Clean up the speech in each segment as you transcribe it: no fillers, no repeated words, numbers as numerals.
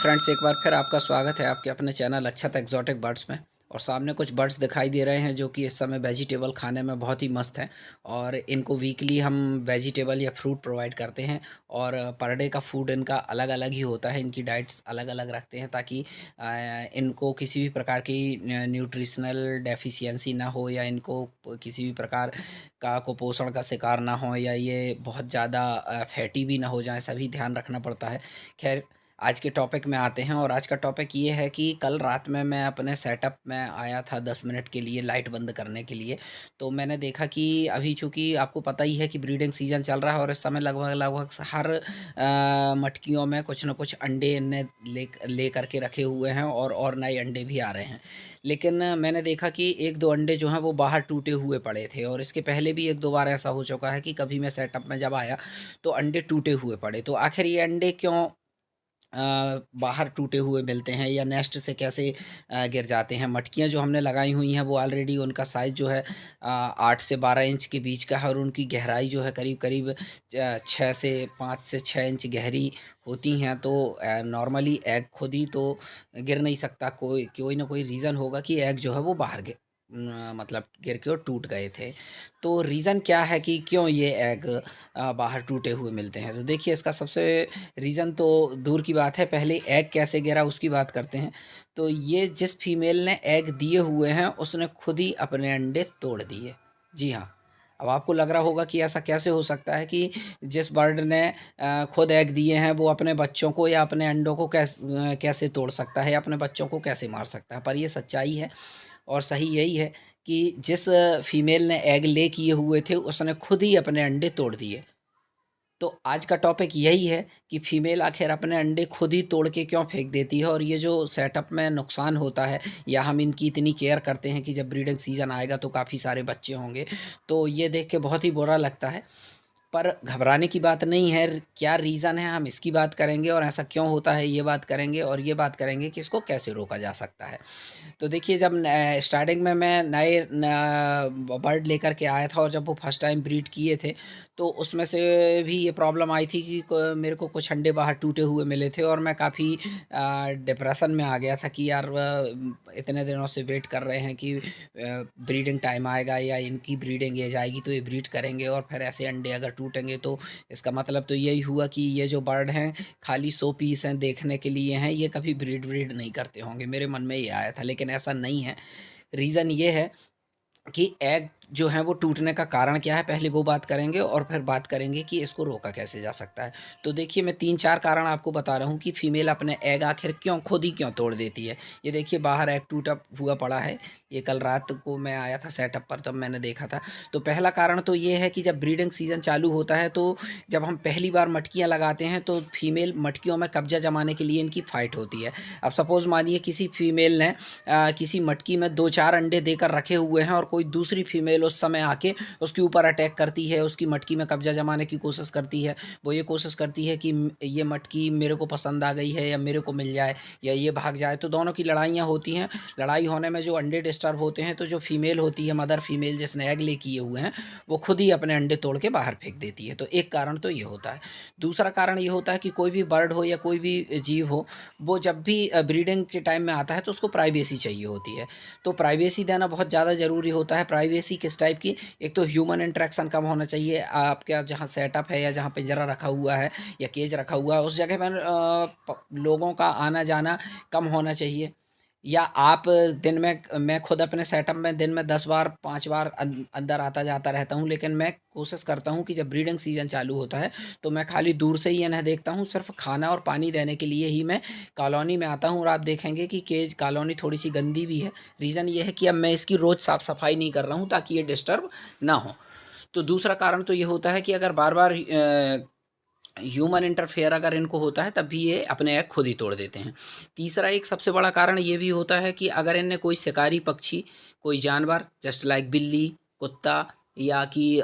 Friends, एक बार फिर आपका स्वागत है आपके अपने चैनल अक्षत एक्जॉटिक बर्ड्स में। और सामने कुछ बर्ड्स दिखाई दे रहे हैं जो कि इस समय वेजिटेबल खाने में बहुत ही मस्त हैं। और इनको वीकली हम वेजिटेबल या फ्रूट प्रोवाइड करते हैं। और पर डे का फूड इनका अलग अलग ही होता है, इनकी डाइट्स अलग अलग रखते हैं ताकि इनको किसी भी प्रकार की न्यूट्रिशनल डेफिशिएंसी ना हो, या इनको किसी भी प्रकार का कुपोषण का शिकार ना हो, या ये बहुत ज़्यादा फैटी भी ना हो जाए, सभी ध्यान रखना पड़ता है। खैर, आज के टॉपिक में आते हैं। और आज का टॉपिक ये है कि कल रात में मैं अपने सेटअप में आया था 10 मिनट के लिए लाइट बंद करने के लिए। तो मैंने देखा कि अभी चूँकि आपको पता ही है कि ब्रीडिंग सीज़न चल रहा है, और इस समय लगभग लगभग हर मटकियों में कुछ न कुछ अंडे इनने ले करके रखे हुए हैं, और नए अंडे भी आ रहे हैं। लेकिन मैंने देखा कि 1-2 अंडे जो हैं वो बाहर टूटे हुए पड़े थे, और इसके पहले भी 1-2 बार ऐसा हो चुका है कि कभी मैं सेटअप में जब आया तो अंडे टूटे हुए पड़े। तो आखिर ये अंडे क्यों बाहर टूटे हुए मिलते हैं, या नेस्ट से कैसे गिर जाते हैं। मटकियाँ जो हमने लगाई हुई हैं वो ऑलरेडी उनका साइज़ जो है 8 से 12 इंच के बीच का है, और उनकी गहराई जो है करीब करीब 6 से 5 से 6 इंच गहरी होती हैं। तो नॉर्मली एग खुद ही तो गिर नहीं सकता, कोई कोई ना कोई रीज़न होगा कि एग जो है वो बाहर मतलब गिर के और टूट गए थे। तो रीज़न क्या है कि क्यों ये एग बाहर टूटे हुए मिलते हैं। तो देखिए, इसका सबसे रीज़न तो दूर की बात है, पहले एग कैसे गिरा उसकी बात करते हैं। तो ये जिस फीमेल ने एग दिए हुए हैं उसने खुद ही अपने अंडे तोड़ दिए। जी हाँ। अब आपको लग रहा होगा कि ऐसा कैसे हो सकता है कि जिस बर्ड ने खुद एग दिए हैं वो अपने बच्चों को या अपने अंडों को कैसे तोड़ सकता है, या अपने बच्चों को कैसे मार सकता है। पर ये सच्चाई है, और सही यही है कि जिस फीमेल ने एग ले किए हुए थे उसने खुद ही अपने अंडे तोड़ दिए। तो आज का टॉपिक यही है कि फीमेल आखिर अपने अंडे खुद ही तोड़ के क्यों फेंक देती है, और ये जो सेटअप में नुकसान होता है, या हम इनकी इतनी केयर करते हैं कि जब ब्रीडिंग सीज़न आएगा तो काफ़ी सारे बच्चे होंगे, तो ये देख के बहुत ही बुरा लगता है। पर घबराने की बात नहीं है। क्या रीज़न है हम इसकी बात करेंगे, और ऐसा क्यों होता है ये बात करेंगे, और ये बात करेंगे कि इसको कैसे रोका जा सकता है। तो देखिए, जब स्टार्टिंग में मैं नए बर्ड लेकर के आया था, और जब वो फर्स्ट टाइम ब्रीड किए थे तो उसमें से भी ये प्रॉब्लम आई थी कि मेरे को कुछ अंडे बाहर टूटे हुए मिले थे, और मैं काफ़ी डिप्रेशन में आ गया था कि यार इतने दिनों से वेट कर रहे हैं कि ब्रीडिंग टाइम आएगा या इनकी ब्रीडिंग एज आएगी तो ये ब्रीड करेंगे, और फिर ऐसे अंडे अगर टूटेंगे तो इसका मतलब तो यही हुआ कि ये जो बर्ड हैं खाली 100 पीस हैं, देखने के लिए हैं, ये कभी ब्रीड नहीं करते होंगे। मेरे मन में ये आया था, लेकिन ऐसा नहीं है। रीज़न ये है कि एग जो है वो टूटने का कारण क्या है, पहले वो बात करेंगे, और फिर बात करेंगे कि इसको रोका कैसे जा सकता है। तो देखिए, मैं 3-4 कारण आपको बता रहा हूँ कि फीमेल अपने एग आखिर खुद ही क्यों तोड़ देती है। ये देखिए, बाहर एग टूटा हुआ पड़ा है। ये कल रात को मैं आया था सेटअप पर, तब मैंने देखा था। तो पहला कारण तो ये है कि जब ब्रीडिंग सीज़न चालू होता है तो जब हम पहली बार मटकियाँ लगाते हैं तो फीमेल मटकियों में कब्ज़ा जमाने के लिए इनकी फ़ाइट होती है। अब सपोज़ मानिए किसी फीमेल ने किसी मटकी में 2-4 अंडे देकर रखे हुए हैं, और कोई दूसरी फीमेल उस समय आके उसके ऊपर अटैक करती है, उसकी मटकी में कब्ज़ा जमाने की कोशिश करती है। वो ये कोशिश करती है कि ये मटकी मेरे को पसंद आ गई है, या मेरे को मिल जाए, या ये भाग जाए। तो दोनों की लड़ाइयाँ होती हैं। लड़ाई होने में जो अंडे डिस्टर्ब होते हैं, तो जो फीमेल होती है, मदर फीमेल जिसने एग ले किए हुए हैं, वो खुद ही अपने अंडे तोड़ के बाहर फेंक देती है। तो एक कारण तो ये होता है। दूसरा कारण ये होता है कि कोई भी बर्ड हो या कोई भी जीव हो, वो जब भी ब्रीडिंग के टाइम में आता है तो उसको प्राइवेसी चाहिए होती है। तो प्राइवेसी देना बहुत ज़्यादा ज़रूरी होता है। प्राइवेसी किस टाइप की? एक तो ह्यूमन इंटरेक्शन कम होना चाहिए। आपका जहाँ सेटअप है, या जहाँ पिंजरा रखा हुआ है, या केज रखा हुआ है, उस जगह पर लोगों का आना जाना कम होना चाहिए। या आप दिन में, मैं खुद अपने सेटअप में दिन में 10 बार 5 बार अंदर आता जाता रहता हूँ, लेकिन मैं कोशिश करता हूँ कि जब ब्रीडिंग सीज़न चालू होता है तो मैं खाली दूर से ही इन्हें देखता हूँ, सिर्फ खाना और पानी देने के लिए ही मैं कॉलोनी में आता हूँ। और आप देखेंगे कि केज कॉलोनी थोड़ी सी गंदी भी है। रीज़न ये है कि अब मैं इसकी रोज़ साफ़ सफाई नहीं कर रहा हूँ ताकि ये डिस्टर्ब ना हो। तो दूसरा कारण तो ये होता है कि अगर बार बार ह्यूमन इंटरफेयर अगर इनको होता है तब भी ये अपने एग खुद ही तोड़ देते हैं। तीसरा एक सबसे बड़ा कारण ये भी होता है कि अगर इनने कोई शिकारी पक्षी, कोई जानवर जस्ट लाइक बिल्ली, कुत्ता, या कि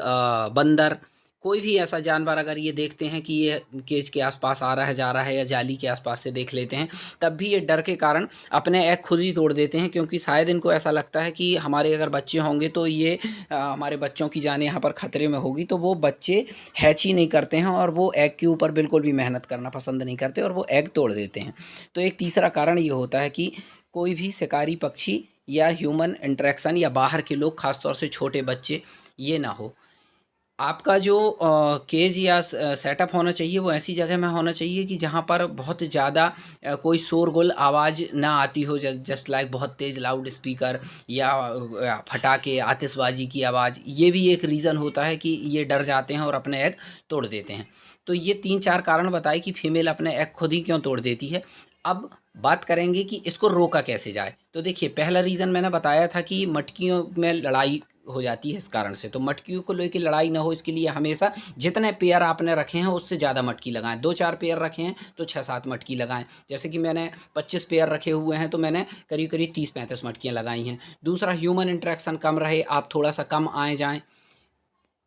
बंदर, कोई भी ऐसा जानवर अगर ये देखते हैं कि ये केज के आसपास आ रहा है, जा रहा है, या जाली के आसपास से देख लेते हैं, तब भी ये डर के कारण अपने एग खुद ही तोड़ देते हैं, क्योंकि शायद इनको ऐसा लगता है कि हमारे अगर बच्चे होंगे तो ये हमारे बच्चों की जान यहाँ पर खतरे में होगी, तो वो बच्चे हैच ही नहीं करते हैं और वो एग के ऊपर बिल्कुल भी मेहनत करना पसंद नहीं करते और वो एग तोड़ देते हैं। तो एक तीसरा कारण ये होता है कि कोई भी शिकारी पक्षी या ह्यूमन इंटरेक्शन या बाहर के लोग, खासतौर से छोटे बच्चे, ये ना हो। आपका जो केज या सेटअप होना चाहिए वो ऐसी जगह में होना चाहिए कि जहाँ पर बहुत ज़्यादा कोई शोरगुल आवाज़ ना आती हो, जस्ट लाइक बहुत तेज़ लाउड स्पीकर या फटाके, आतिशबाजी की आवाज़। ये भी एक रीज़न होता है कि ये डर जाते हैं और अपने एग तोड़ देते हैं। तो ये 3-4 कारण बताए कि फीमेल अपने एग खुद ही क्यों तोड़ देती है। अब बात करेंगे कि इसको रोका कैसे जाए। तो देखिए, पहला रीज़न मैंने बताया था कि मटकियों में लड़ाई हो जाती है इस कारण से। तो मटकियों को लेके लड़ाई ना हो, इसके लिए हमेशा जितने पेयर आपने रखे हैं उससे ज़्यादा मटकी लगाएं। 2-4 पेयर रखे हैं तो 6-7 मटकी लगाएं। जैसे कि मैंने 25 पेयर रखे हुए हैं तो मैंने करीब करीब 30-35 मटकियाँ लगाई हैं। दूसरा, ह्यूमन इंटरेक्शन कम रहे, आप थोड़ा सा कम आए जाएँ।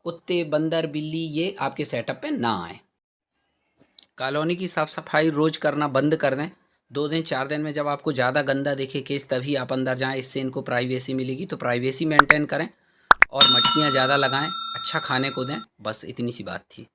कुत्ते, बंदर, बिल्ली ये आपके सेटअप पे ना आए। कॉलोनी की साफ़ सफाई रोज़ करना बंद कर दें। 2 दिन 4 दिन में जब आपको ज़्यादा गंदा दिखे केस, तभी आप अंदर जाएं। इससे इनको प्राइवेसी मिलेगी। तो प्राइवेसी मेंटेन करें और मटकियाँ ज़्यादा लगाएं, अच्छा खाने को दें। बस इतनी सी बात थी।